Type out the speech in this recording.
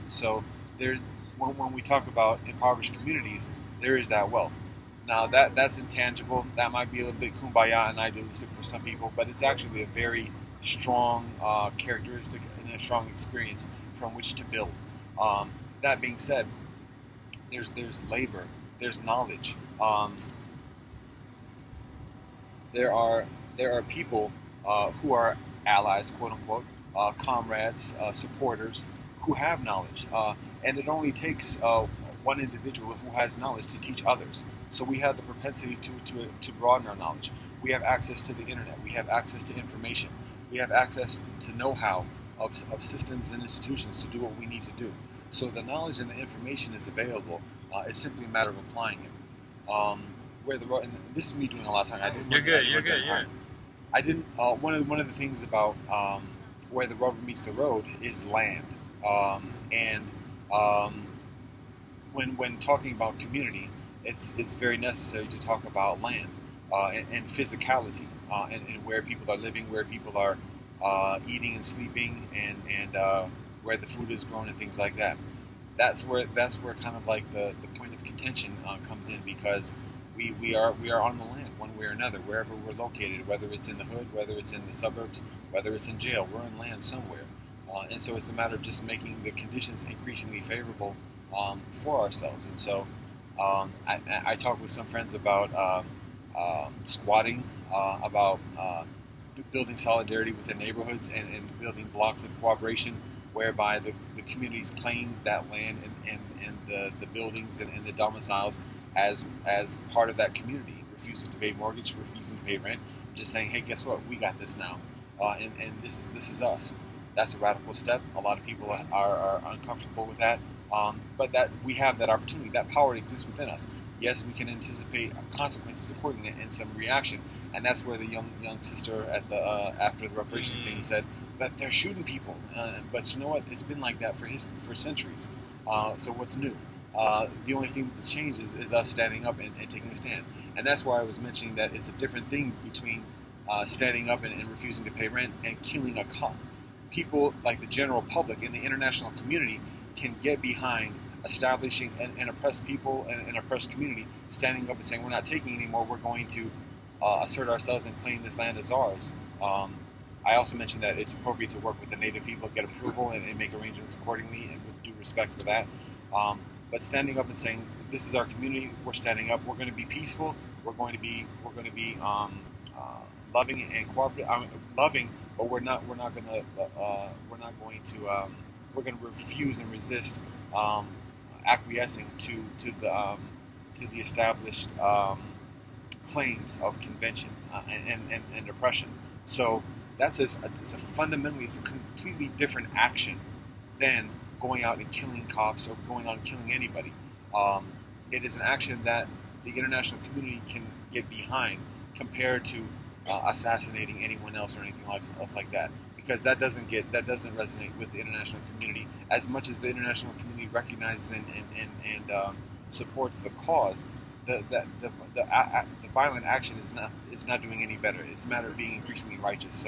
So there, when we talk about impoverished communities, there is that wealth. Now that's intangible. That might be a little bit kumbaya and idealistic for some people, but it's actually a very strong characteristic and a strong experience from which to build. That being said, there's labor, there's knowledge. There are there are people who are allies, quote unquote, comrades, supporters who have knowledge, and it only takes one individual who has knowledge to teach others. So we have the propensity to broaden our knowledge. We have access to the internet. We have access to information. We have access to know-how of systems and institutions to do what we need to do. So the knowledge and the information is available. It's simply a matter of applying it. Where the and this is me doing a lot of time. I didn't. You're Work, good. I didn't You're work good. that You're hard. I didn't. One of the things about where the rubber meets the road is land, and um, when talking about community, it's very necessary to talk about land and physicality and where people are living, where people are eating and sleeping, and where the food is grown and things like that. That's where kind of like the point of contention comes in because we are on the land one way or another wherever we're located, whether it's in the hood, whether it's in the suburbs, whether it's in jail, we're in land somewhere, and so it's a matter of just making the conditions increasingly favorable for ourselves. And so I talk with some friends about squatting, about building solidarity within neighborhoods and building blocks of cooperation whereby the communities claim that land and the buildings and the domiciles as part of that community, refusing to pay mortgage, refusing to pay rent, just saying, hey, guess what? We got this now, and this is us. That's a radical step. A lot of people are uncomfortable with that, but that we have that opportunity. That power exists within us. Yes, we can anticipate consequences accordingly and some reaction, and that's where the young sister at the after the reparations thing said, "But they're shooting people." But you know what? It's been like that for centuries. So what's new? The only thing that changes is us standing up and taking a stand, and that's why I was mentioning that it's a different thing between standing up and refusing to pay rent and killing a cop. People like the general public and the international community can get behind establishing an oppressed people and an oppressed community standing up and saying we're not taking anymore, we're going to assert ourselves and claim this land as ours. I also mentioned that it's appropriate to work with the native people, get approval, and make arrangements accordingly, and with due respect for that. But standing up and saying this is our community, we're standing up, we're going to be peaceful, we're going to be loving and cooperative, loving, but we're not going to we're going to refuse and resist acquiescing to the established claims of convention and oppression. So it's a completely different action than going out and killing cops or going out and killing anybody. It is an action that the international community can get behind compared to assassinating anyone else or anything else like that, because that doesn't resonate with the international community as much as the international community recognizes and supports the cause. The violent action is not doing any better. It's a matter of being increasingly righteous. So